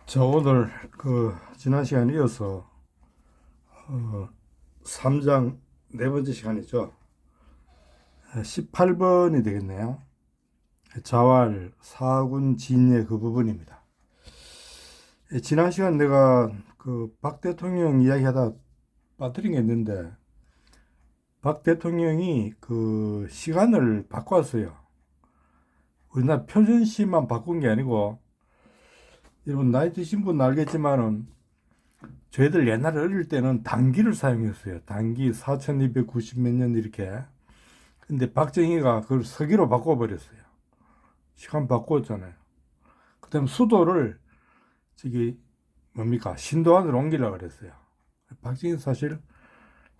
저 오늘 지난 시간에 이어서 3장 네 번째 시간이죠. 18번이 되겠네요. 자활 사군 진예 그 부분입니다. 지난 시간 내가 박 대통령 이야기하다 빠뜨린 게 있는데, 박 대통령이 시간을 바꿨어요. 우리나라 표준시만 바꾼 게 아니고, 여러분 나이 드신 분은 알겠지만은 저희들 옛날에 어릴 때는 단기를 사용했어요. 단기 4290 몇 년 이렇게. 근데 박정희가 그걸 서기로 바꿔버렸어요. 시간 바꿨잖아요. 그 다음에 수도를 신도 안으로 옮기려고 그랬어요. 박정희 사실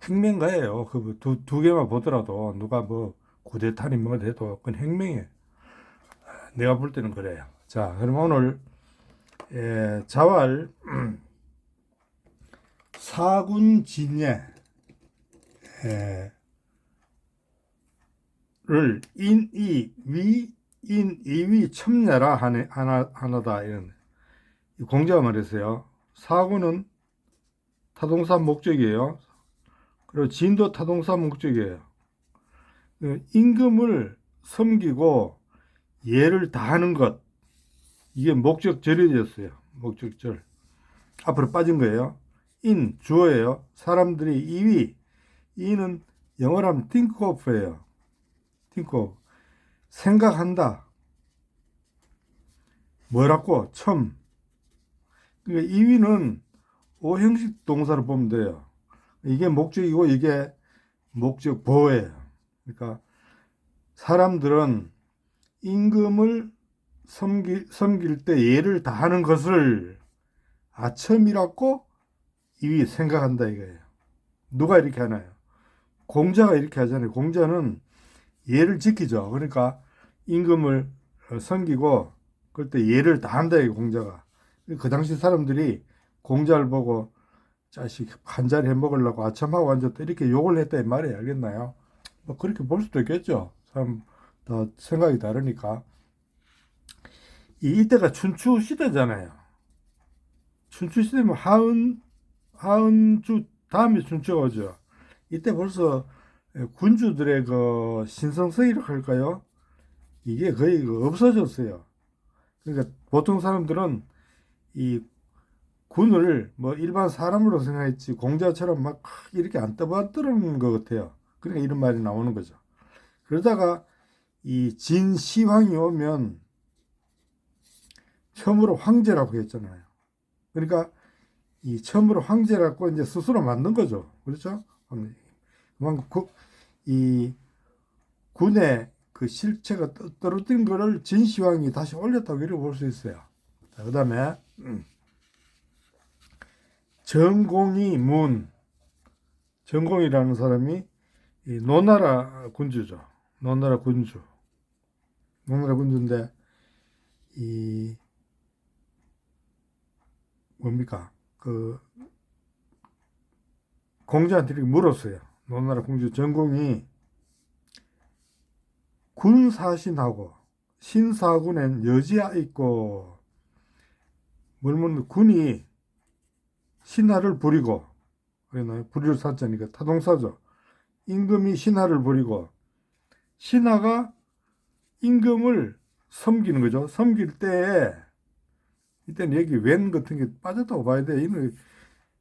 혁명가예요. 두 개만 보더라도 누가 뭐 구대타니 뭐가 해도 그건 혁명이에요. 내가 볼 때는 그래요. 자, 그럼 오늘 자활 사군 진예를 인이위 첨예라 하나다 이런 공자가 말했어요. 사군은 타동사 목적이에요. 그리고 진도 타동사 목적이에요. 임금을 섬기고 예를 다하는 것, 이게 목적절이 되었어요. 목적절. 앞으로 빠진 거예요. 인 주어예요. 사람들이 이는 영어로 하면 think of예요. think of. 생각한다. 뭐라고? 첨. 그러니까 이위는 오형식 동사로 보면 돼요. 이게 목적이고 이게 목적 보예요. 그러니까 사람들은 임금을 섬길 때 예를 다하는 것을 아첨이라고 이위 생각한다 이거예요. 누가 이렇게 하나요? 공자가 이렇게 하잖아요. 공자는 예를 지키죠. 그러니까 임금을 섬기고 그럴 때 예를 다한다 이 공자가. 그 당시 사람들이 공자를 보고 자식 한 자리 해 먹으려고 아첨하고 앉았다 이렇게 욕을 했다 이 말이에요. 알겠나요? 뭐 그렇게 볼 수도 있겠죠. 사람 다 생각이 다르니까. 이때가 춘추 시대잖아요. 춘추 시대면 하은주 다음에 춘추가 오죠. 이때 벌써 군주들의 신성성이라고 할까요? 이게 거의 없어졌어요. 그러니까 보통 사람들은 이 군을 뭐 일반 사람으로 생각했지 공자처럼 막 이렇게 안 떠받드는 것 같아요. 그러니까 이런 말이 나오는 거죠. 그러다가 이 진시황이 오면 처음으로 황제라고 했잖아요. 그러니까 이 처음으로 황제라고 이제 스스로 만든 거죠. 그렇죠? 그만큼 이 군의 그 실체가 떨어진 거를 진시황이 다시 올렸다고 이렇게 볼 수 있어요. 자, 그 다음에 정공이 정공이라는 사람이 이 노나라 군주죠. 노나라 군주인데 이 뭡니까? 공자한테 이렇게 물었어요. 노나라 군주 정공이 군사신하고 신사군엔 여지야 있고 물론 군이 신하를 부리고 부리를 사자니까 타동사죠. 임금이 신하를 부리고 신하가 임금을 섬기는 거죠. 섬길 때에 이때는 여기 웬 같은 게 빠졌다고 봐야 돼.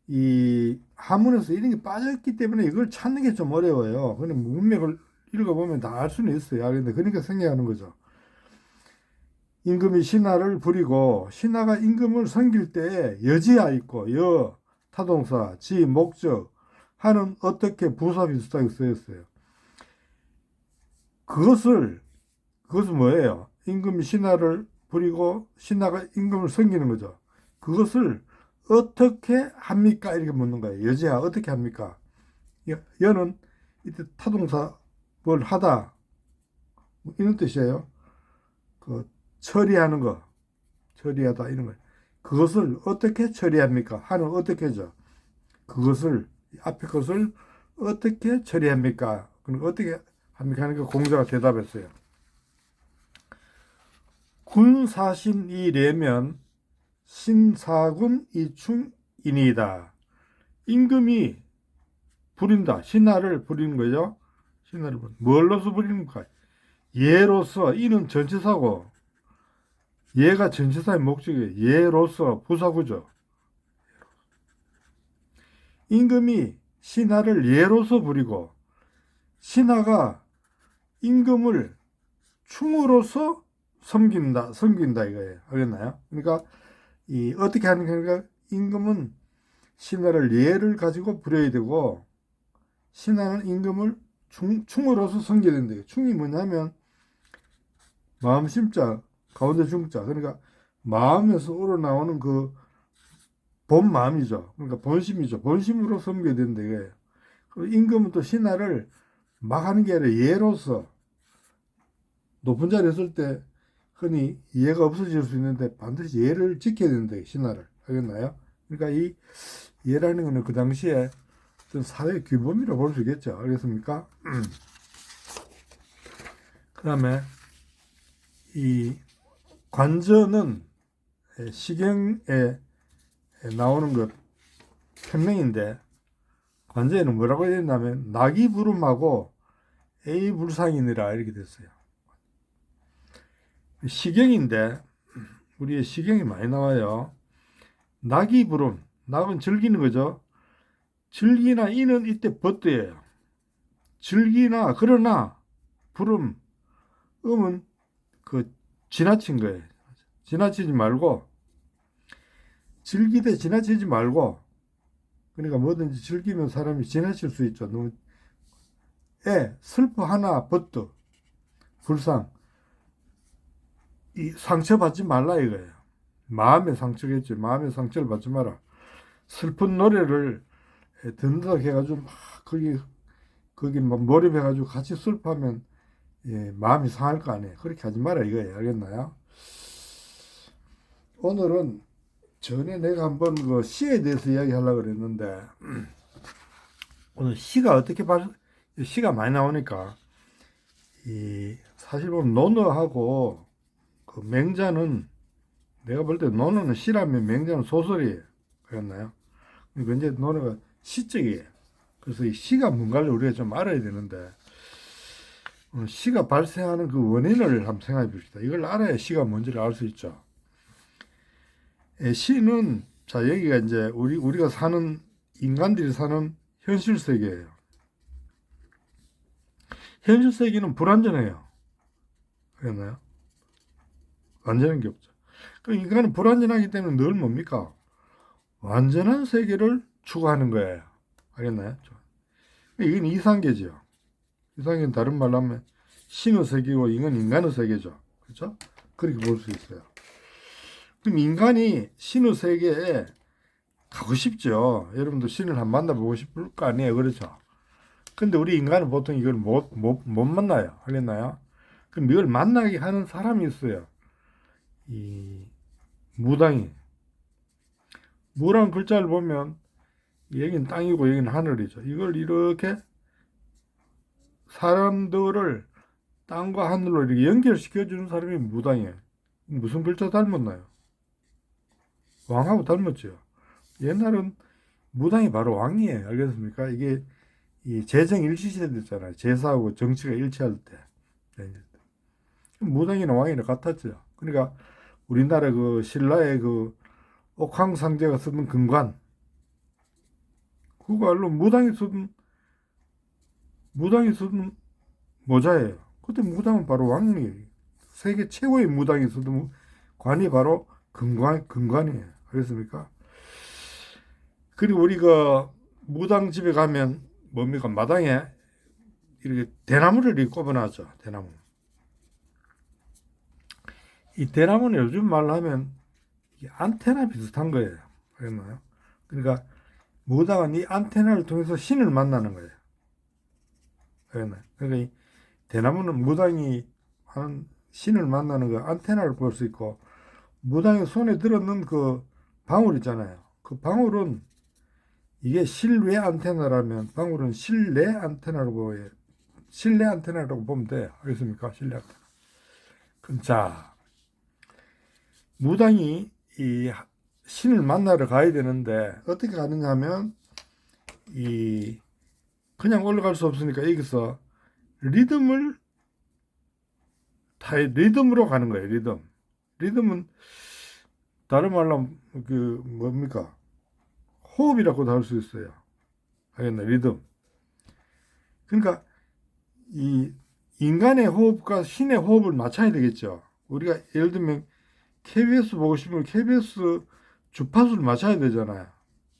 이 한문에서 이런 게 빠졌기 때문에 이걸 찾는 게 좀 어려워요. 그냥 문맥을 읽어보면 다 알 수는 있어요. 근데 그러니까 생각하는 거죠. 임금이 신하를 부리고 신하가 임금을 섬길 때에 여지야 있고 타동사 지 목적 하는 어떻게 부사 비슷하게 쓰였어요. 그것은 뭐예요? 임금이 신하를 부리고 신하가 임금을 섬기는 거죠. 그것을 어떻게 합니까? 이렇게 묻는 거예요. 여지야 어떻게 합니까? 여는 이때 타동사 뭘 하다 이런 뜻이에요. 처리하는 거, 처리하다 이런 거. 그것을 어떻게 처리합니까? 하는 어떻게죠. 그것을 앞에 것을 어떻게 처리합니까? 그럼 어떻게 합니까? 하니까 공자가 대답했어요. 군사신이래면 신사군 이충인이다. 임금이 부린다. 신하를 부리는 거죠. 신하를 부린. 뭘로서 부리는 거야? 예로서, 이는 전치사고, 예가 전치사의 목적이에요. 예로서 부사구죠. 임금이 신하를 예로서 부리고, 신하가 임금을 충으로서 섬긴다 이거예요. 알겠나요? 그러니까 어떻게 하는 거니까 임금은 신하를 예를 가지고 부려야 되고, 신하는 임금을 충으로서 섬겨야 된다. 충이 뭐냐면 마음 심자 가운데 중자, 그러니까 마음에서 우러나오는 그 본 마음이죠. 그러니까 본심이죠. 본심으로 섬겨야 된다 이거예요. 임금은 또 신하를 막 하는 게 아니라 예로서, 높은 자리에 있을 때 흔히 예가 없어질 수 있는데 반드시 예를 지켜야 된다, 신하를. 알겠나요? 그러니까 이 예라는 거는 그 당시에 어떤 사회 규범이라고 볼 수 있겠죠. 알겠습니까? 그 다음에 이 관저는 시경에 나오는 것 편명인데, 관저에는 뭐라고 해야 되냐면 낙이 부름하고 A 불상이니라 이렇게 됐어요. 시경인데 우리의 시경이 많이 나와요. 낙이 부름, 낙은 즐기는 거죠. 즐기나 이는 이때 버드예요. 즐기나 그러나 부름, 음은 그 지나친 거예요. 지나치지 말고, 즐기되 지나치지 말고, 그러니까 뭐든지 즐기면 사람이 지나칠 수 있죠. 너무 슬퍼하나 버드, 불상, 이 상처받지 말라 이거예요. 마음의 상처겠지. 마음의 상처를 받지 마라. 슬픈 노래를 듣는다 해가지고 막 거기 막 몰입해가지고 같이 슬퍼하면 마음이 상할 거 아니에요. 그렇게 하지 마라 이거예요. 알겠나요? 오늘은 전에 내가 한번 그 시에 대해서 이야기하려고 그랬는데, 오늘 시가 시가 많이 나오니까, 사실 보면 논어하고 그 맹자는, 내가 볼 때 논어는 시라면 맹자는 소설이에요. 그랬나요? 그러니까 이제 논어가 시적이에요. 그래서 이 시가 뭔가를 우리가 좀 알아야 되는데, 시가 발생하는 그 원인을 한번 생각해 봅시다. 이걸 알아야 시가 뭔지를 알 수 있죠. 시는, 자, 여기가 이제 우리가 사는, 인간들이 사는 현실 세계예요. 현실 세계는 불완전해요. 그랬나요? 완전한 게 없죠. 그 인간은 불완전하기 때문에 늘 뭡니까? 완전한 세계를 추구하는 거예요. 알겠나요? 이건 이상계죠. 이상계는 다른 말로 하면 신의 세계고, 이건 인간의 세계죠. 그렇죠? 그렇게 볼 수 있어요. 그럼 인간이 신의 세계에 가고 싶죠. 여러분도 신을 한번 만나보고 싶을 거 아니에요. 그렇죠? 근데 우리 인간은 보통 이걸 못 만나요. 알겠나요? 그럼 이걸 만나게 하는 사람이 있어요. 이 무당이. 무라는 글자를 보면 여긴 땅이고 여긴 하늘이죠. 이걸 이렇게 사람들을 땅과 하늘로 이렇게 연결시켜주는 사람이 무당이에요. 무슨 글자 닮았나요? 왕하고 닮았죠. 옛날은 무당이 바로 왕이에요. 알겠습니까? 이게 이 재정 일치시대였잖아요. 제사하고 정치가 일치할 때. 무당이나 왕이나 같았죠. 그러니까 우리나라 그 신라의 그 옥황상제가 쓰던 금관, 그거 알로 무당이 쓰던 모자예요. 그때 무당은 바로 왕이에요. 세계 최고의 무당이 쓰던 관이 바로 금관이에요. 알겠습니까? 그리고 우리가 무당 집에 가면 뭡니까? 마당에 이렇게 대나무를 이렇게 꼽아놨죠. 대나무. 이 대나무는 요즘 말로 하면 안테나 비슷한 거예요. 알겠나요? 그러니까 무당은 이 안테나를 통해서 신을 만나는 거예요. 알겠나요? 그러니까 이 대나무는 무당이 하는 신을 만나는 그 안테나를 볼 수 있고, 무당이 손에 들었는 그 방울 있잖아요. 그 방울은 이게 실외 안테나라면 방울은 실내 안테나라고 해요. 실내 안테나라고 보면 돼요. 알겠습니까? 실내 안테나. 그럼 자, 무당이 이 신을 만나러 가야 되는데 어떻게 가느냐 하면 이 그냥 올라갈 수 없으니까 여기서 리듬으로 가는 거예요. 리듬은 다른 말로 하면 그 뭡니까? 호흡이라고도 할 수 있어요. 알겠나? 리듬. 그러니까 이 인간의 호흡과 신의 호흡을 맞춰야 되겠죠. 우리가 예를 들면 KBS 보고 싶으면 KBS 주파수를 맞춰야 되잖아요.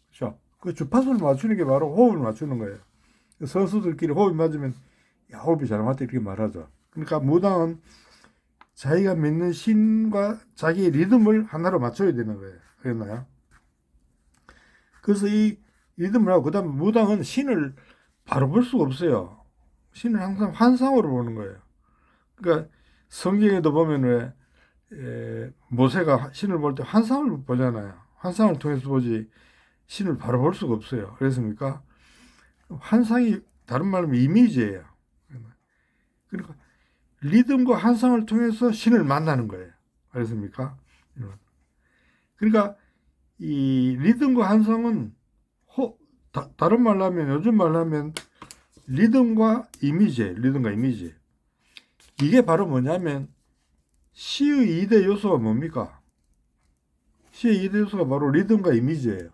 그렇죠? 그 주파수를 맞추는 게 바로 호흡을 맞추는 거예요. 선수들끼리 호흡이 맞으면 야, 호흡이 잘 맞다 이렇게 말하죠. 그러니까 무당은 자기가 믿는 신과 자기의 리듬을 하나로 맞춰야 되는 거예요. 알겠나요? 그래서 이 리듬을 하고 그다음 무당은 신을 바로 볼 수가 없어요. 신을 항상 환상으로 보는 거예요. 그러니까 성경에도 보면 왜 모세가 신을 볼 때 환상을 보잖아요. 환상을 통해서 보지 신을 바로 볼 수가 없어요. 그렇습니까? 환상이 다른 말로 하면 이미지예요. 그러니까 리듬과 환상을 통해서 신을 만나는 거예요. 알겠습니까? 그러니까 이 리듬과 환상은 다른 말로 하면 요즘 말로 하면 리듬과 이미지. 이게 바로 뭐냐면 시의 2대 요소가 뭡니까? 시의 2대 요소가 바로 리듬과 이미지예요.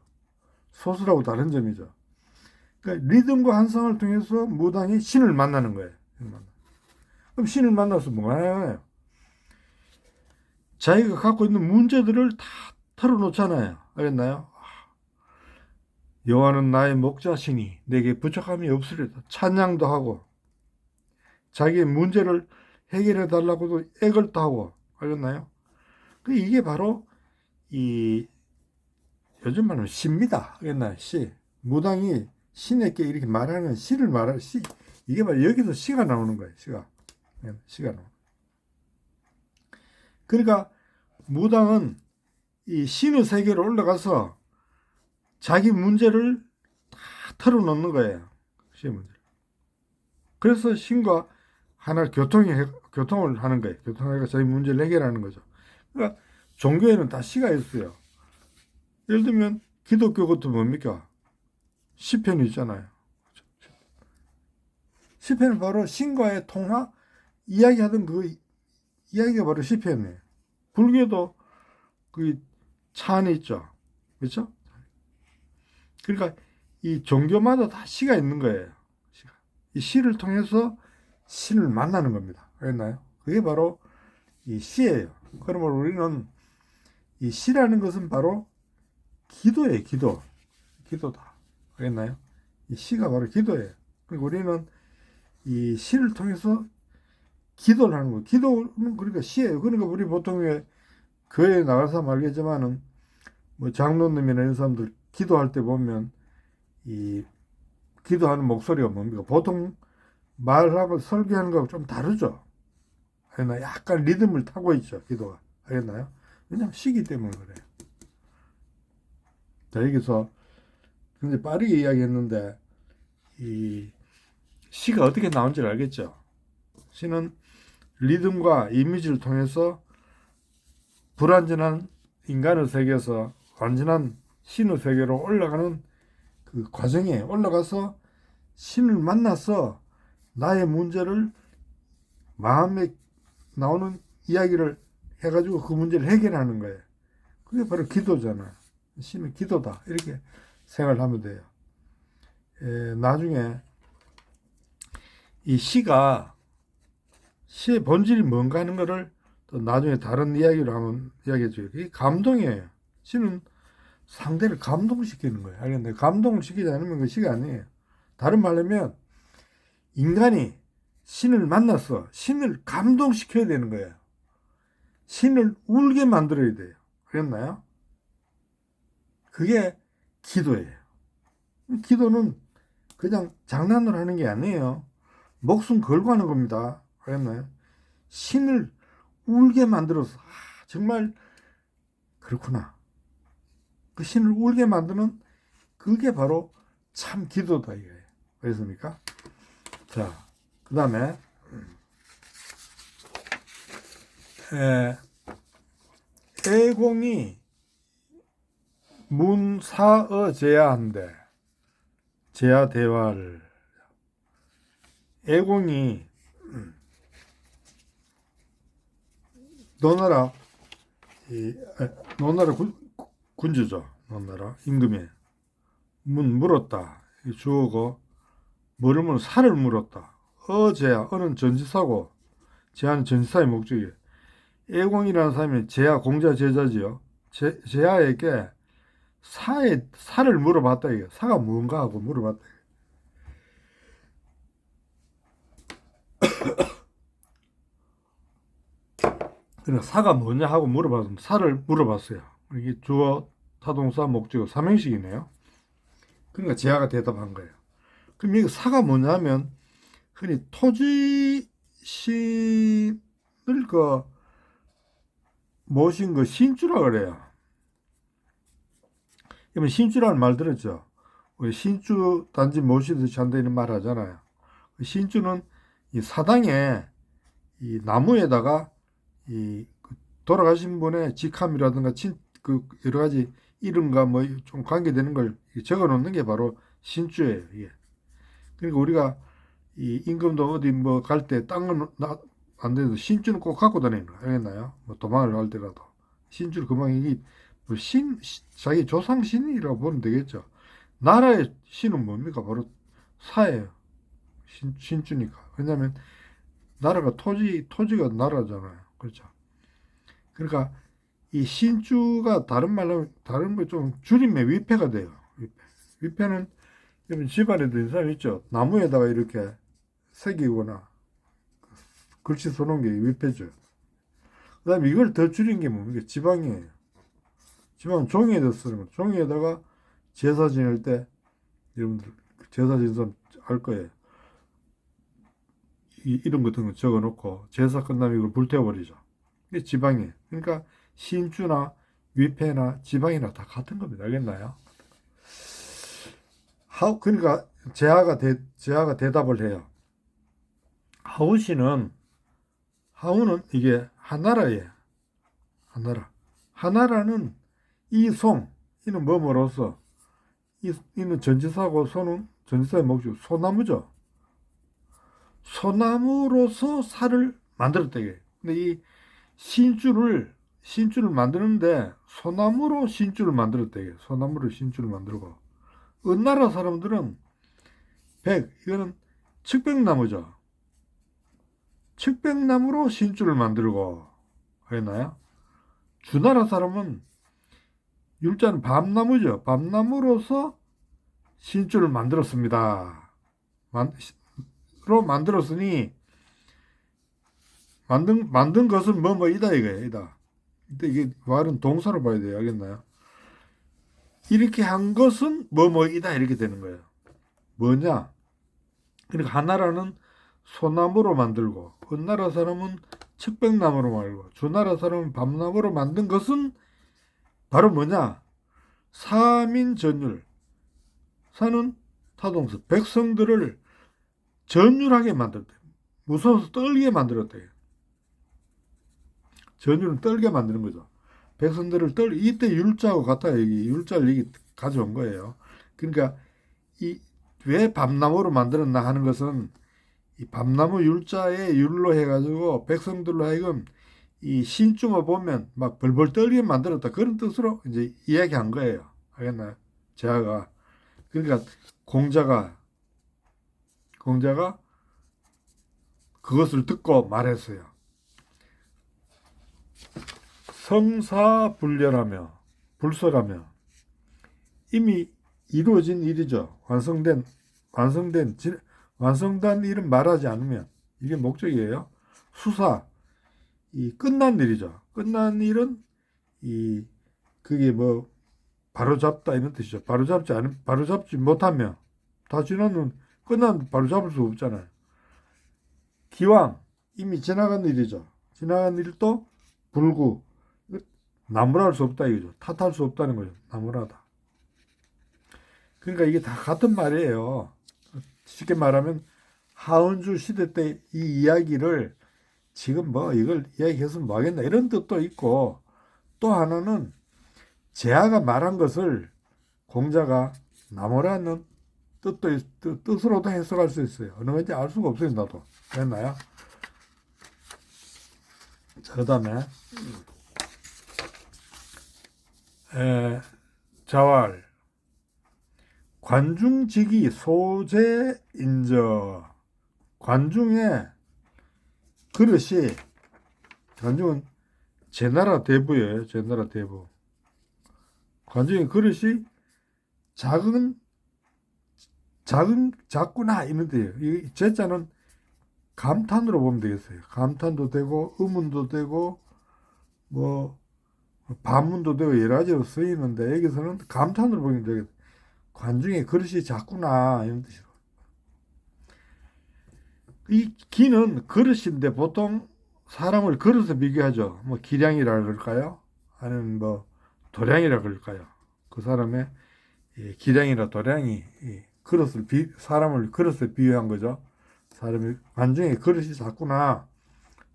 소설하고 다른 점이죠. 그러니까 리듬과 환상을 통해서 무당이 신을 만나는 거예요. 그럼 신을 만나서 뭐가 하나요? 자기가 갖고 있는 문제들을 다 털어놓잖아요. 알겠나요? 여호와는 나의 목자시니 내게 부족함이 없으리다. 찬양도 하고 자기의 문제를 해결해 달라고도 애걸도 하고 알겠나요? 이게 바로 이 요즘 말하면 시입니다. 알겠나요? 시. 무당이 신에게 이렇게 말하는 시를 말하는 시. 이게 바로 여기서 시가 나오는 거예요. 시가 나오는. 그러니까 무당은 이 신의 세계로 올라가서 자기 문제를 다 털어놓는 거예요. 시의 문제. 그래서 신과 하나 교통을 하는 거예요. 교통해서 자기 문제를 해결하는 거죠. 그러니까 종교에는 다 시가 있어요. 예를 들면 기독교 것도 뭡니까? 시편이 있잖아요. 시편은 바로 신과의 통화 이야기하던 그 이야기가 바로 시편이에요. 불교도 그 찬이 있죠. 그렇죠? 그러니까 이 종교마다 다 시가 있는 거예요. 이 시를 통해서 신을 만나는 겁니다. 알겠나요? 그게 바로 이 시예요. 그러면 우리는 이 시라는 것은 바로 기도예요. 기도다. 알겠나요? 이 시가 바로 기도예요. 그러니까 우리는 이 시를 통해서 기도를 하는 거예요. 기도는 그러니까 시예요. 그러니까 우리 보통 왜 교회에 나가서 알겠지만은 뭐 장로님이나 이런 사람들 기도할 때 보면 이 기도하는 목소리가 뭡니까? 보통 말하고 설교하는 거하고 좀 다르죠. 알겠나요? 약간 리듬을 타고 있죠. 기도가. 알겠나요? 왜냐면 시기 때문에 그래요. 자, 여기서 굉장히 빠르게 이야기했는데 이 시가 어떻게 나온지를 알겠죠? 시는 리듬과 이미지를 통해서 불완전한 인간의 세계에서 완전한 신의 세계로 올라가는 그 과정에 올라가서 신을 만나서 나의 문제를 마음에 나오는 이야기를 해가지고 그 문제를 해결하는 거예요. 그게 바로 기도잖아. 신은 기도다. 이렇게 생각을 하면 돼요. 나중에 이 시의 본질이 뭔가 하는 거를 또 나중에 다른 이야기로 한번 이야기해 줘요. 이게 감동이에요. 시는 상대를 감동시키는 거예요. 알겠나요? 감동을 시키지 않으면 그 시가 아니에요. 다른 말로 하면 인간이 신을 만나서 신을 감동시켜야 되는 거예요. 신을 울게 만들어야 돼요. 그랬나요? 그게 기도예요. 기도는 그냥 장난으로 하는 게 아니에요. 목숨 걸고 하는 겁니다. 그랬나요? 신을 울게 만들어서 정말 그렇구나. 그 신을 울게 만드는 그게 바로 참 기도다 이거예요. 그렇습니까? 자, 그 다음에 애공이 문사어 제야한데 제야 대화를 애공이 노나라 노나라 군주죠. 노나라 임금이 물었다. 주어고 뭐를 물어 살을 물었다. 제야 어는 전지사고 제야는 전지사의 목적이에요. 애공이라는 사람이 제야 공자 제자지요. 제야에게 살을 물어봤다. 이게 사가 뭔가 하고 물어봤다. 그러니까 사가 뭐냐 하고 물어봤으면 살을 물어봤어요. 이게 주어 타동사 목적어 삼형식이네요. 그러니까 제야가 대답한 거예요. 그럼 이거 사가 뭐냐면 흔히 토지신을 그 모신 그 신주라 그래요. 그러면 신주라는 말 들었죠? 우리 신주 단지 모시듯이 한다 이런 말 하잖아요. 신주는 이 사당에 이 나무에다가 이 돌아가신 분의 직함이라든가 그 여러 가지 이름과 뭐 좀 관계되는 걸 적어 놓는 게 바로 신주예요. 이게. 그러니까 우리가 이 임금도 어디 뭐 갈 때 땅은 안 돼도 신주는 꼭 갖고 다니는 거 알겠나요? 뭐 도망을 갈 때라도 신주를 그만 이게 뭐 자기 조상 신이라고 보면 되겠죠. 나라의 신은 뭡니까? 바로 사예요. 신주니까. 왜냐하면 나라가 토지가 나라잖아요. 그렇죠. 그러니까 이 신주가 다른 말로 다른 거 좀 줄이면 위패가 돼요. 위패는 여러분 집안에도 있는 사람 있죠. 나무에다가 이렇게 새기거나 글씨 써놓은 게 위패죠. 그다음에 이걸 더 줄인 게 뭡니까? 지방이에요. 지방은 종이에다 쓰는 거. 종이에다가 제사 지낼 때 여러분들 제사 지는 사람 알 거예요. 이름 같은 거 적어놓고 제사 끝나면 이걸 불태워버리죠. 이게 지방이에요. 그러니까 신주나 위패나 지방이나 다 같은 겁니다. 알겠나요? 그러니까 제하가 대답을 해요. 하우는 이게 하나라예요. 하나라는 이송 이는 뭐뭐로서 이는 전지사고 소는 전지사의 목적 소나무죠. 소나무로서 살을 만들었다 이게. 근데 이 신주를 만드는데 소나무로 신주를 만들었다 이게. 소나무로 신주를 만들고 은나라 사람들은 이거는 측백나무죠. 측백나무로 신주를 만들고 했나요? 주나라 사람은 율자는 밤나무죠. 밤나무로서 신주를 만들었습니다. 만들었으니 만든 것은 뭐뭐이다 이거예요. 이다. 이게 말은 동사로 봐야 돼요. 알겠나요? 이렇게 한 것은 뭐뭐이다 이렇게 되는 거예요. 뭐냐? 그러니까 하나라는 소나무로 만들고 은나라 사람은 측백나무로 만들고 주나라 사람은 밤나무로 만든 것은 바로 뭐냐? 사민전율. 사는 타동사. 백성들을 전율하게 만들었대. 무서워서 떨게 만들었대. 전율은 떨게 만드는 거죠. 백성들을 이때 율자하고 같아요. 여기 율자를 여기 가져온 거예요. 그러니까 왜 밤나무로 만들었나 하는 것은 이 밤나무 율자에 율로 해가지고 백성들로 하여금 이 신주만 보면 막 벌벌 떨게 만들었다 그런 뜻으로 이제 이야기한 거예요. 알겠나요? 제가 그러니까 공자가 그것을 듣고 말했어요. 성사불렬하며 불설하며 이미 이루어진 일이죠. 완성된 일은 말하지 않으면 이게 목적이에요. 이 끝난 일이죠. 끝난 일은 그게 뭐 바로잡다 이런 뜻이죠. 바로잡지 못하면 다 끝난 바로잡을 수 없잖아요. 기왕 이미 지나간 일이죠. 지나간 일도 불구 나무랄 수 없다 이거죠. 탓할 수 없다는 거죠. 나무라다. 그러니까 이게 다 같은 말이에요. 쉽게 말하면 하은주 시대 때 이 이야기를 지금 뭐 이걸 이야기해서 뭐 하겠나 이런 뜻도 있고 또 하나는 제아가 말한 것을 공자가 나무라는 뜻으로도 해석할 수 있어요. 어느 건지 알 수가 없어요, 나도. 됐나요? 자, 그 다음에, 자왈. 관중직이 소재인저. 관중의 그릇이, 관중은 제나라 대부예요, 제나라 대부. 관중의 그릇이 작구나, 이런데요. 이 제자는 감탄으로 보면 되겠어요. 감탄도 되고, 의문도 되고, 뭐, 반문도 되고, 여러 가지로 쓰이는데, 여기서는 감탄으로 보면 되겠어요. 관중의 그릇이 작구나, 이런 뜻으로. 이 기는 그릇인데, 보통 사람을 그릇에 비교하죠. 뭐, 기량이라 그럴까요? 아니면 뭐, 도량이라 그럴까요? 그 사람의 기량이나 도량이 사람을 그릇에 비유한 거죠. 사람이 관중의 그릇이 작구나.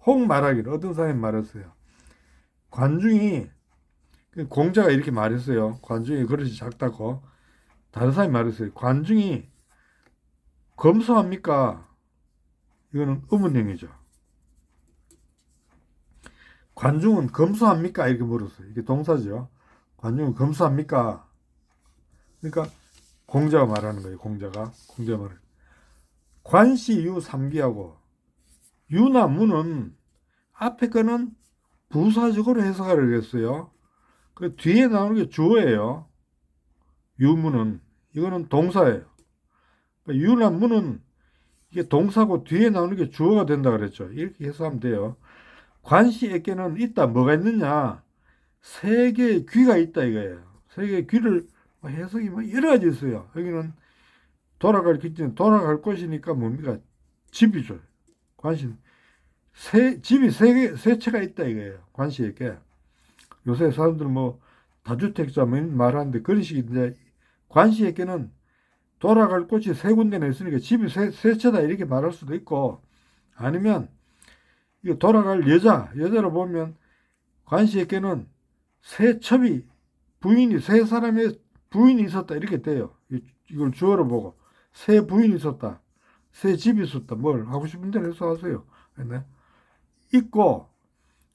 혹 말하기를 어떤 사람이 말했어요. 관중이 공자가 이렇게 말했어요. 관중의 그릇이 작다고. 다른 사람이 말했어요. 관중이 검소합니까? 이거는 의문형이죠. 관중은 검소합니까? 이렇게 물었어요. 이게 동사죠. 관중은 검소합니까? 그러니까 공자가 말하는 거예요. 공자가 말을. 관시 유 삼기하고 유나 무는 앞에 거는 부사적으로 해석하려고 했어요. 그 뒤에 나오는 게 주어예요. 유무는 이거는 동사예요. 그러니까 유나 무는 이게 동사고 뒤에 나오는 게 주어가 된다 그랬죠. 이렇게 해석하면 돼요. 관시에게는 있다. 뭐가 있느냐? 세 개의 귀가 있다 이거예요. 세 개의 귀를 해석이 여러 가지 있어요. 여기는 돌아갈 곳이니까 뭡니까? 집이죠. 관시. 집이 세 채가 있다 이거예요. 관시에게. 요새 사람들 뭐 다주택자 말하는데 그런 식인데 관시에게는 돌아갈 곳이 세 군데나 있으니까 집이 세 채다 이렇게 말할 수도 있고 아니면 이거 돌아갈 여자로 보면 관시에게는 세 첩이 세 사람의 부인이 있었다 이렇게 돼요. 이걸 주어로 보고 세 부인이 있었다. 새 집이 있었다. 뭘 하고 싶은 대로 해서 하세요. 네? 있고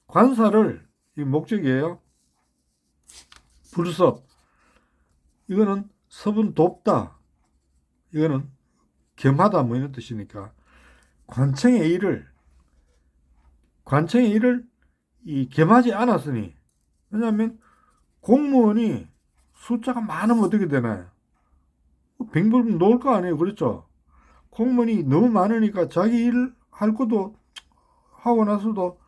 관사를 이 목적이에요. 불섭 이거는 섭은 돕다. 이거는 겸하다 뭐 이런 뜻이니까 관청의 일을 이 겸하지 않았으니 왜냐하면 공무원이 숫자가 많으면 어떻게 되나요? 빙불 놓을 거 아니에요. 그렇죠? 공무원이 너무 많으니까 자기 일 할 것도 하고 나서도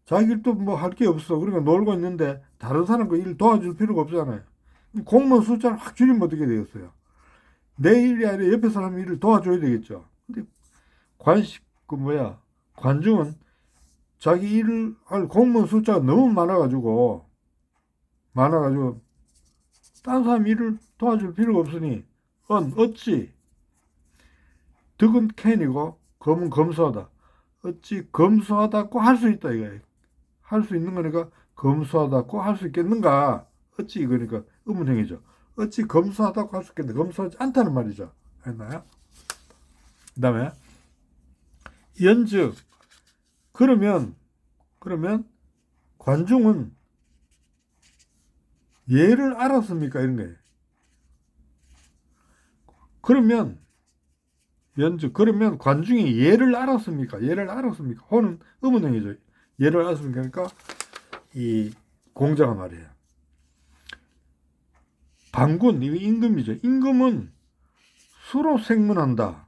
자기 일도 뭐 할 게 없어. 그러니까 놀고 있는데 다른 사람 그 일 도와줄 필요가 없잖아요. 공무원 숫자를 확 줄이면 어떻게 되겠어요? 내 일이 아니라 옆에 사람 일을 도와줘야 되겠죠. 근데 관중은 자기 일을 할 공무원 숫자가 너무 많아가지고 딴 사람 일을 도와줄 필요가 없으니 어찌 득은 캔이고 검은 검소하다. 어찌 검소하다고 할 수 있다 이거예요. 할 수 있는 거니까 검소하다고 할 수 있겠는가? 어찌 이거니까 의문형이죠. 어찌 검소하다고 할 수 있겠는가? 검소하지 않다는 말이죠. 했나요? 그 다음에 연즉 그러면 관중은 예를 알았습니까? 이런 거예요. 그러면 관중이 예를 알았습니까? 호는 의문형이죠. 예를 알았습니까? 그러니까 이 공자가 말이에요. 방군, 이 임금이죠. 임금은 수로 생문한다.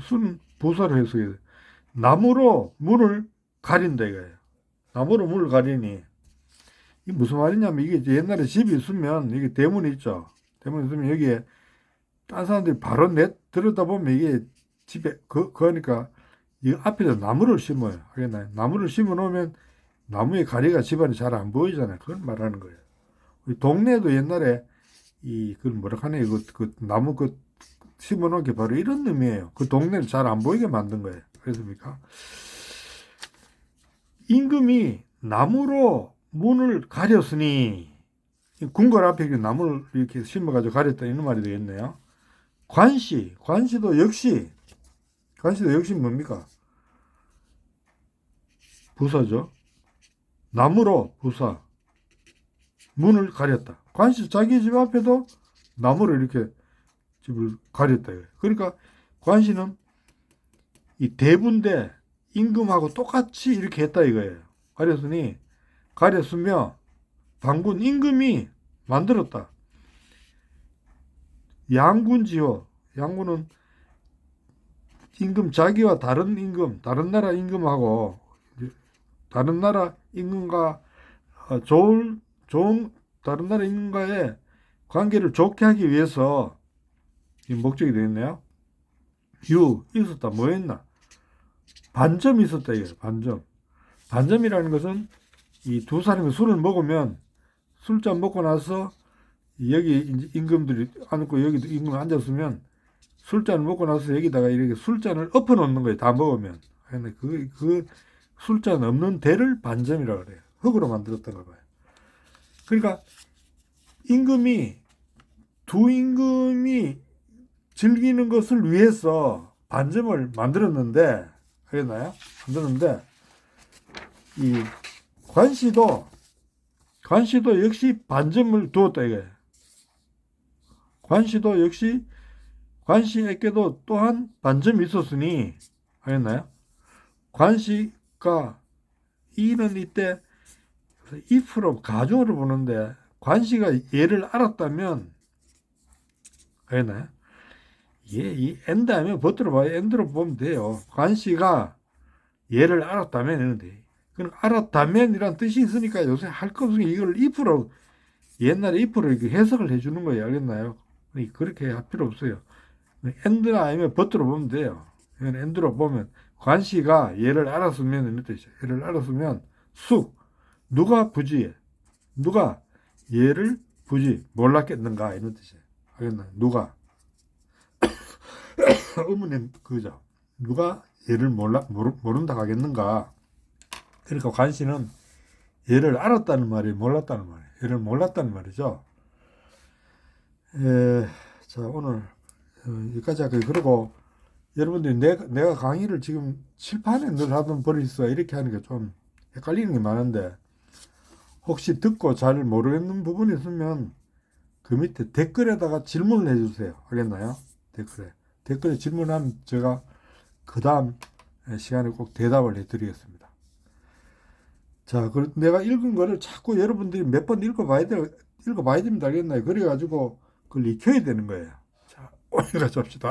수는 부사로 해석해요. 나무로 물을 가린다 이거예요. 나무로 물을 가리니 이게 무슨 말이냐면 이게 옛날에 집이 있으면 이게 대문이 있죠. 대문이 있으면 여기에 딴 사람들이 바로 들여다보면 이게 집에 그러니까 이 앞에다 나무를 심어요. 알겠나요? 나무를 심어 놓으면 나무의 가리가 집안이 잘 안 보이잖아요. 그걸 말하는 거예요. 우리 동네에도 옛날에 그 뭐라 하네 그 나무 심어 놓은 게 바로 이런 의미예요. 그 동네를 잘 안 보이게 만든 거예요. 그렇습니까? 임금이 나무로 문을 가렸으니 이 궁궐 앞에 이렇게 나무를 이렇게 심어가지고 가렸다 이런 말이 되겠네요. 관시도 역시 뭡니까? 부사죠. 나무로 부사. 문을 가렸다. 관시 자기 집 앞에도 나무를 이렇게 집을 가렸다. 그러니까 관시는 이 대분대 임금하고 똑같이 이렇게 했다 이거예요. 가렸으며 반군 임금이 만들었다. 양군지요. 양군은 임금 자기와 다른 임금, 다른 나라 임금하고 다른 나라 임금과 좋은 다른 나라 임금과의 관계를 좋게 하기 위해서 이 목적이 되겠네요. 있었다. 뭐 했나? 반점이 있었다 이거예요. 반점이라는 것은 이 두 사람이 술을 먹으면 술잔 먹고 나서 여기 이제 임금들이 앉고 여기도 임금 앉았으면 술잔을 먹고 나서 여기다가 이렇게 술잔을 엎어 놓는 거예요. 다 먹으면. 근데 그 술잔 없는 대를 반점이라고 그래요. 흙으로 만들었던 걸 봐요. 그러니까 두 임금이 즐기는 것을 위해서 반점을 만들었는데, 알겠나요? 만들었는데, 이 관시도 역시 반점을 두었다 이거예요. 관시도 역시 관시에게도 또한 반점이 있었으니, 알겠나요? 관시가 이는 이때 if로 가중으로 보는데 관시가 얘를 알았다면, 알겠나요? 이 엔드 하면 버트로 봐요. 엔드로 보면 돼요. 관시가 얘를 알았다면 이런데. 그럼 알았다면이란 뜻이 있으니까 요새 할 것 없으니 이걸 if로 옛날에 if로 이렇게 해석을 해주는 거예요. 알겠나요? 그렇게 할 필요 없어요. 엔드나 아니면 버트로 보면 돼요. 엔드로 보면 관시가 얘를 알았으면 이런 뜻이죠. 얘를 알았으면 누가 얘를 몰랐겠는가 이런 뜻이에요. 알겠나요? 누가 의문의 그죠. 누가 얘를 모른다 하겠는가. 그러니까 관시는 얘를 알았다는 말이 몰랐다는 말이에요. 얘를 몰랐다는 말이죠. 자, 오늘 여기까지 할게요. 그리고 여러분들이 내가 강의를 지금 칠판에 늘 하던 버릇이 이렇게 하는 게 좀 헷갈리는 게 많은데, 혹시 듣고 잘 모르겠는 부분이 있으면 그 밑에 댓글에다가 질문을 해주세요. 알겠나요? 댓글에 질문하면 제가 그 다음 시간에 꼭 대답을 해드리겠습니다. 자, 내가 읽은 거를 자꾸 여러분들이 몇 번 읽어봐야 됩니다. 알겠나요? 그래가지고 그걸 익혀야 되는 거예요. 자, 오늘 같이 합시다.